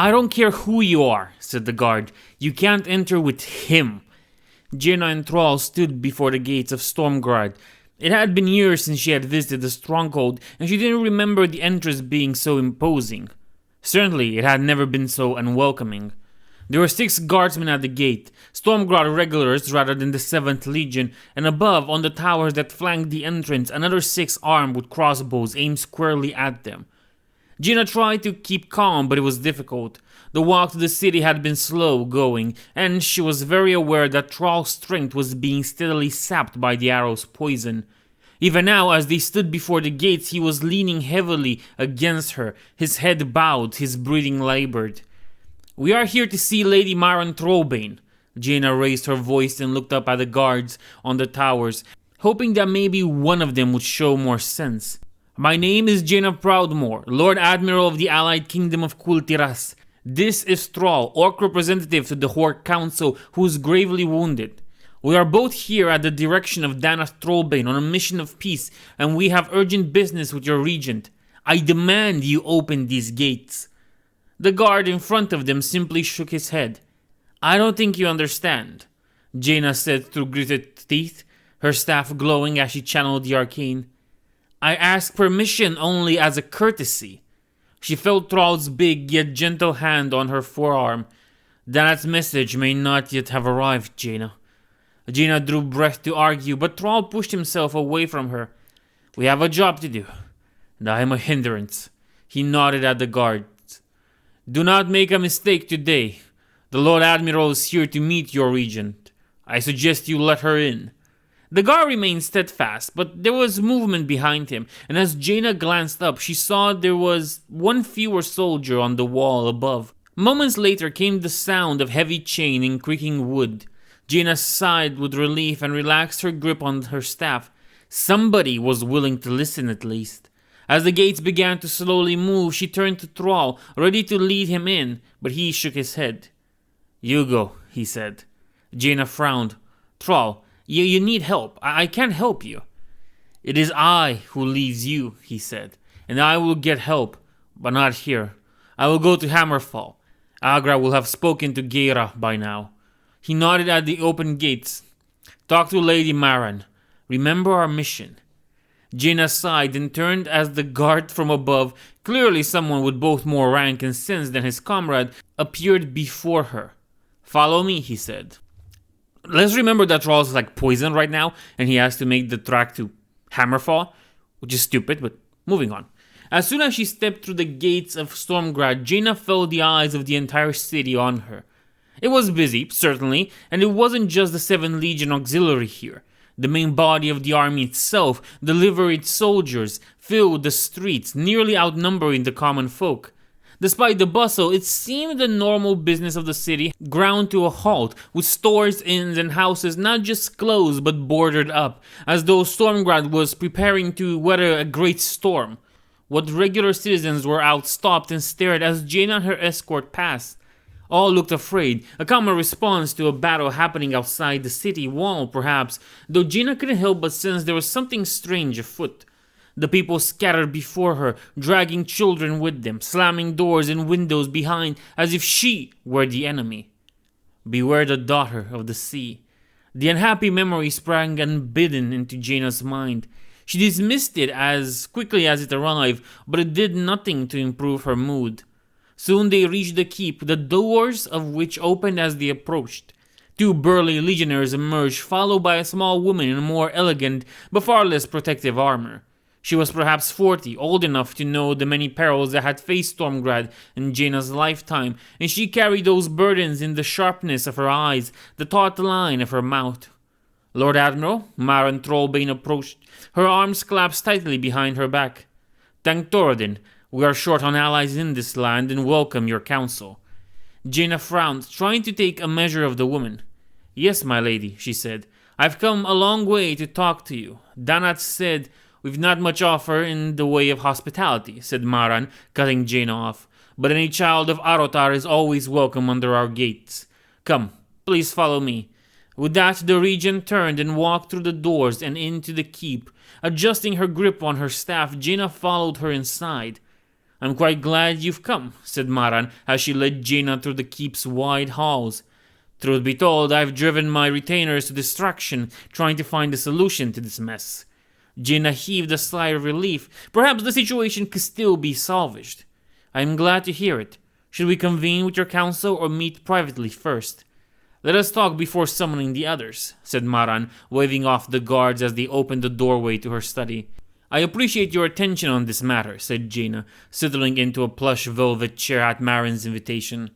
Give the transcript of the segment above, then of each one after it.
I don't care who you are, said the guard. You can't enter with him. Jaina and Thrall stood before the gates of Stormguard. It had been years since she had visited the stronghold, and she didn't remember the entrance being so imposing. Certainly, it had never been so unwelcoming. There were 6 guardsmen at the gate, Stormguard regulars rather than the 7th Legion, and above, on the towers that flanked the entrance, another 6 armed with crossbows aimed squarely at them. Jaina tried to keep calm, but it was difficult. The walk to the city had been slow going, and she was very aware that Thrall's strength was being steadily sapped by the arrow's poison. Even now, as they stood before the gates, he was leaning heavily against her, his head bowed, his breathing labored. We are here to see Lady Maran Trollbane. Jaina raised her voice and looked up at the guards on the towers, hoping that maybe one of them would show more sense. My name is Jaina Proudmoore, Lord Admiral of the Allied Kingdom of Kultiras. This is Thrall, Orc representative to the Horde Council, who is gravely wounded. We are both here at the direction of Danath Trollbane on a mission of peace, and we have urgent business with your regent. I demand you open these gates. The guard in front of them simply shook his head. I don't think you understand, Jaina said through gritted teeth, her staff glowing as she channeled the arcane. I ask permission only as a courtesy. She felt Thrall's big yet gentle hand on her forearm. Danath's message may not yet have arrived, Jaina. Jaina drew breath to argue, but Thrall pushed himself away from her. We have a job to do, and I am a hindrance. He nodded at the guards. Do not make a mistake today. The Lord Admiral is here to meet your regent. I suggest you let her in. The guard remained steadfast, but there was movement behind him, and as Jaina glanced up, she saw there was one fewer soldier on the wall above. Moments later came the sound of heavy chain and creaking wood. Jaina sighed with relief and relaxed her grip on her staff. Somebody was willing to listen at least. As the gates began to slowly move, she turned to Thrall, ready to lead him in, but he shook his head. You go, he said. Jaina frowned. Thrall, you need help. I can't help you. It is I who leads you, he said, and I will get help, but not here. I will go to Hammerfall. Agra will have spoken to Geira by now. He nodded at the open gates. Talk to Lady Maran. Remember our mission. Jaina sighed and turned as the guard from above, clearly someone with both more rank and sense than his comrade, appeared before her. Follow me, he said. Let's remember that Thrall is like poison right now, and he has to make the track to Hammerfall, which is stupid, but moving on. As soon as she stepped through the gates of Stormguard, Jaina felt the eyes of the entire city on her. It was busy, certainly, and it wasn't just the 7th Legion Auxiliary here. The main body of the army itself, the liveried soldiers, filled the streets, nearly outnumbering the common folk. Despite the bustle, it seemed the normal business of the city ground to a halt, with stores, inns, and houses not just closed but boarded up, as though Stormguard was preparing to weather a great storm. What regular citizens were out stopped and stared as Jaina and her escort passed. All looked afraid, a common response to a battle happening outside the city wall, perhaps, though Jaina couldn't help but sense there was something strange afoot. The people scattered before her, dragging children with them, slamming doors and windows behind as if she were the enemy. Beware the daughter of the sea. The unhappy memory sprang unbidden into Jaina's mind. She dismissed it as quickly as it arrived, but it did nothing to improve her mood. Soon they reached the keep, the doors of which opened as they approached. 2 burly legionnaires emerged, followed by a small woman in more elegant but far less protective armor. She was perhaps 40, old enough to know the many perils that had faced Stormguard in Jaina's lifetime, and she carried those burdens in the sharpness of her eyes, the taut line of her mouth. Lord Admiral, Maran Trollbane approached, her arms clasped tightly behind her back. Thank Thoradin, we are short on allies in this land and welcome your counsel. Jaina frowned, trying to take a measure of the woman. Yes, my lady, she said. I've come a long way to talk to you. Danath said, we've not much offer in the way of hospitality, said Maran, cutting Jaina off. But any child of Arotar is always welcome under our gates. Come, please follow me. With that, the regent turned and walked through the doors and into the keep. Adjusting her grip on her staff, Jaina followed her inside. I'm quite glad you've come, said Maran as she led Jaina through the keep's wide halls. Truth be told, I've driven my retainers to distraction trying to find a solution to this mess. Jaina heaved a sigh of relief. Perhaps the situation could still be salvaged. I'm glad to hear it. Should we convene with your council or meet privately first? Let us talk before summoning the others, said Maran, waving off the guards as they opened the doorway to her study. I appreciate your attention on this matter, said Jaina, settling into a plush velvet chair at Maran's invitation.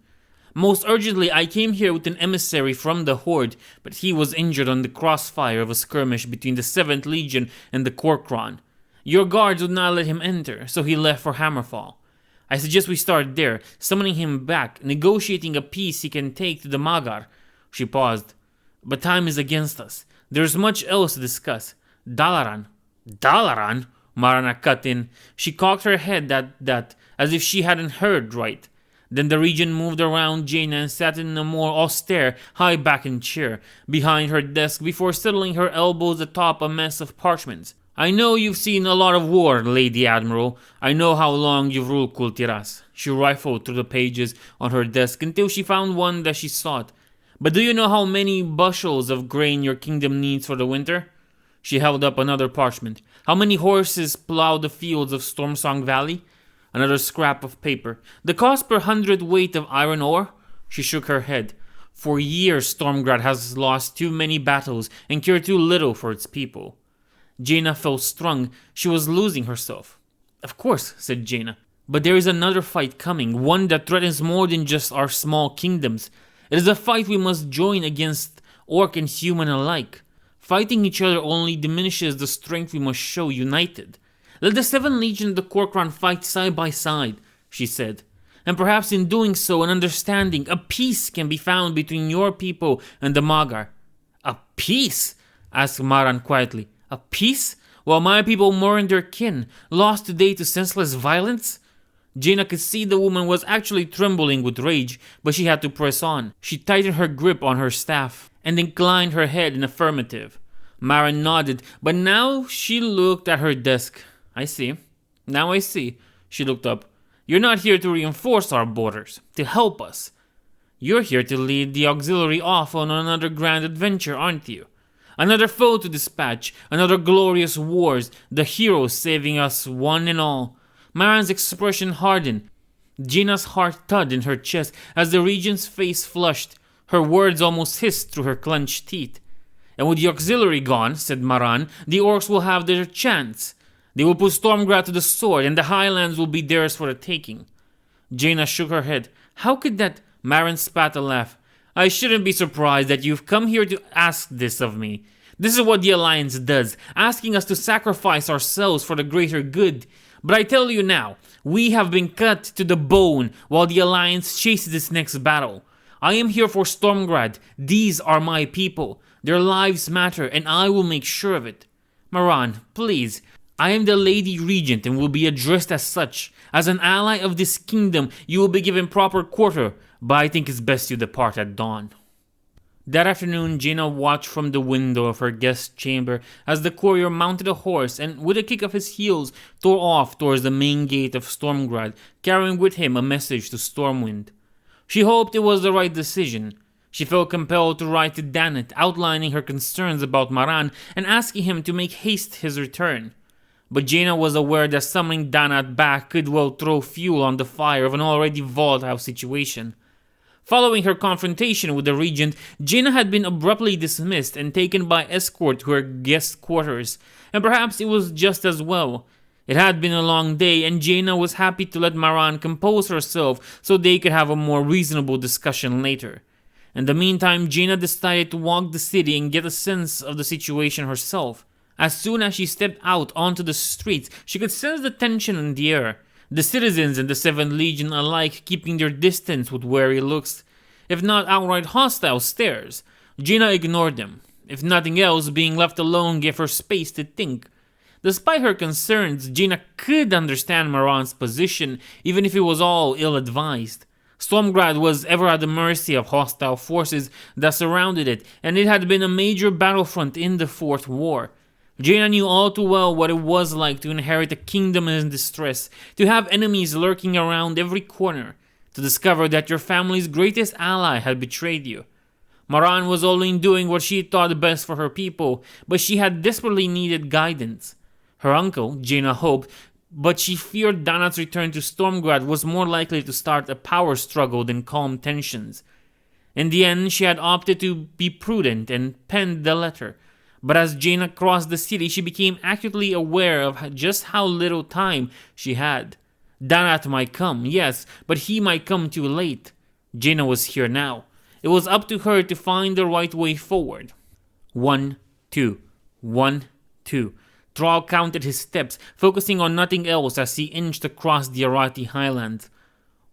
Most urgently, I came here with an emissary from the Horde, but he was injured on the crossfire of a skirmish between the 7th Legion and the Korkron. Your guards would not let him enter, so he left for Hammerfall. I suggest we start there, summoning him back, negotiating a peace he can take to the Magar. She paused. But time is against us. There's much else to discuss. Dalaran. Dalaran? Marana cut in. She cocked her head at that, as if she hadn't heard right. Then the regent moved around Jaina and sat in a more austere, high-backed chair behind her desk before settling her elbows atop a mess of parchments. I know you've seen a lot of war, Lady Admiral. I know how long you've ruled Kultiras. She rifled through the pages on her desk until she found one that she sought. But do you know how many bushels of grain your kingdom needs for the winter? She held up another parchment. How many horses plow the fields of Stormsong Valley? Another scrap of paper. The cost per 100 weight of iron ore? She shook her head. For years Stormgrad has lost too many battles and cared too little for its people. Jaina felt strung. She was losing herself. Of course, said Jaina. But there is another fight coming, one that threatens more than just our small kingdoms. It is a fight we must join against orc and human alike. Fighting each other only diminishes the strength we must show united. Let the 7th Legion and the Korkron fight side by side, she said. And perhaps in doing so, an understanding, a peace can be found between your people and the Magar. A peace? Asked Maran quietly. A peace? While my people mourn their kin, lost today to senseless violence? Jaina could see the woman was actually trembling with rage, but she had to press on. She tightened her grip on her staff and inclined her head in affirmative. Maran nodded, but now she looked at her desk. I see. Now I see. She looked up. You're not here to reinforce our borders, to help us. You're here to lead the auxiliary off on another grand adventure, aren't you? Another foe to dispatch, another glorious wars, the heroes saving us one and all. Maran's expression hardened. Jaina's heart thudded in her chest as the regent's face flushed. Her words almost hissed through her clenched teeth. And with the auxiliary gone, said Maran, the orcs will have their chance. They will put Stormgrad to the sword, and the highlands will be theirs for the taking. Jaina shook her head. How could that? Maran spat a laugh. I shouldn't be surprised that you've come here to ask this of me. This is what the Alliance does, asking us to sacrifice ourselves for the greater good. But I tell you now, we have been cut to the bone while the Alliance chases its next battle. I am here for Stormgrad. These are my people. Their lives matter, and I will make sure of it. Maran, please. I am the Lady Regent and will be addressed as such. As an ally of this kingdom, you will be given proper quarter, but I think it's best you depart at dawn. That afternoon, Jaina watched from the window of her guest chamber as the courier mounted a horse and, with a kick of his heels, tore off towards the main gate of Stormgrad, carrying with him a message to Stormwind. She hoped it was the right decision. She felt compelled to write to Danet, outlining her concerns about Maran and asking him to make haste his return. But Jaina was aware that summoning Danet back could well throw fuel on the fire of an already volatile situation. Following her confrontation with the regent, Jaina had been abruptly dismissed and taken by escort to her guest quarters, and perhaps it was just as well. It had been a long day, and Jaina was happy to let Maran compose herself so they could have a more reasonable discussion later. In the meantime, Jaina decided to walk the city and get a sense of the situation herself. As soon as she stepped out onto the streets, she could sense the tension in the air. The citizens and the 7th Legion alike keeping their distance with wary looks, if not outright hostile stares. Jaina ignored them. If nothing else, being left alone gave her space to think. Despite her concerns, Jaina could understand Maran's position, even if it was all ill-advised. Stormgrad was ever at the mercy of hostile forces that surrounded it, and it had been a major battlefront in the Fourth War. Jaina knew all too well what it was like to inherit a kingdom in distress, to have enemies lurking around every corner, to discover that your family's greatest ally had betrayed you. Maran was only doing what she thought best for her people, but she had desperately needed guidance. Her uncle, Jaina hoped, but she feared Danat's return to Stormgrad was more likely to start a power struggle than calm tensions. In the end, she had opted to be prudent and penned the letter. But as Jaina crossed the city, she became acutely aware of just how little time she had. Danat might come, yes, but he might come too late. Jaina was here now. It was up to her to find the right way forward. 1, 2, 1, 2. Thrall counted his steps, focusing on nothing else as he inched across the Arati highlands.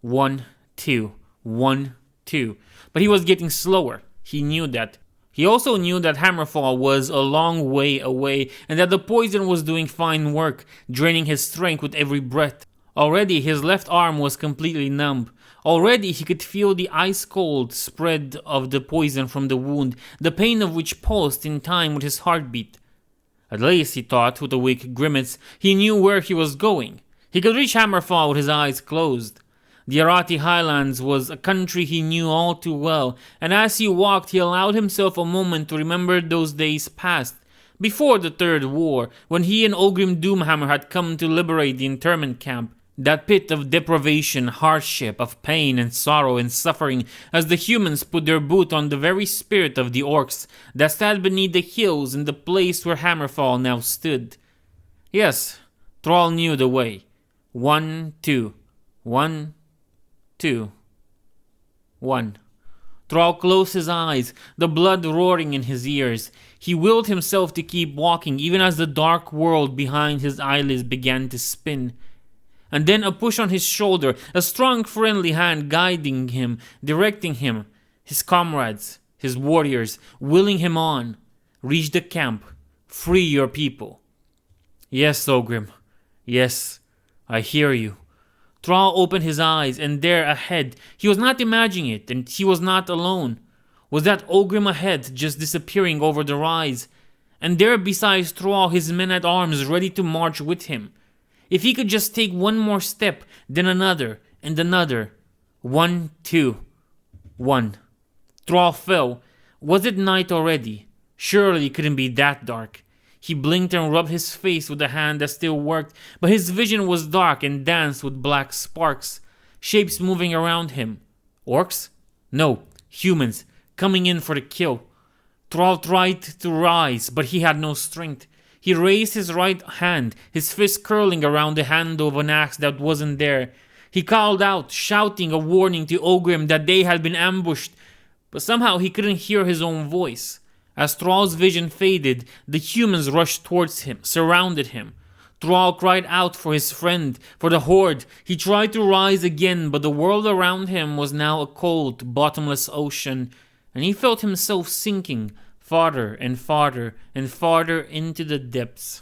1, 2, 1, 2. But he was getting slower. He knew that. He also knew that Hammerfall was a long way away and that the poison was doing fine work, draining his strength with every breath. Already his left arm was completely numb. Already he could feel the ice-cold spread of the poison from the wound, the pain of which pulsed in time with his heartbeat. At least, he thought with a weak grimace, he knew where he was going. He could reach Hammerfall with his eyes closed. The Arati Highlands was a country he knew all too well, and as he walked he allowed himself a moment to remember those days past, before the Third War, when he and Ogrim Doomhammer had come to liberate the internment camp, that pit of deprivation, hardship, of pain and sorrow and suffering, as the humans put their boot on the very spirit of the orcs that sat beneath the hills in the place where Hammerfall now stood. Yes, Thrall knew the way. 1, 2, 1, 2, 1. Thrall closed his eyes, the blood roaring in his ears. He willed himself to keep walking even as the dark world behind his eyelids began to spin. And then a push on his shoulder, a strong friendly hand guiding him, directing him, his comrades, his warriors, willing him on. Reach the camp. Free your people. Yes, Ogrim. Yes, I hear you. Thrall opened his eyes, and there ahead, he was not imagining it, and he was not alone. Was that Ogrim ahead just disappearing over the rise? And there beside Thrall his men at arms ready to march with him. If he could just take one more step, then another, and another. 1, 2, 1. Thrall fell. Was it night already? Surely it couldn't be that dark. He blinked and rubbed his face with a hand that still worked, but his vision was dark and danced with black sparks. Shapes moving around him. Orcs? No, humans, coming in for the kill. Thrall tried to rise, but he had no strength. He raised his right hand, his fist curling around the handle of an axe that wasn't there. He called out, shouting a warning to Ogrim that they had been ambushed, but somehow he couldn't hear his own voice. As Thrall's vision faded, the humans rushed towards him, surrounded him. Thrall cried out for his friend, for the horde. He tried to rise again, but the world around him was now a cold, bottomless ocean, and he felt himself sinking farther and farther and farther into the depths.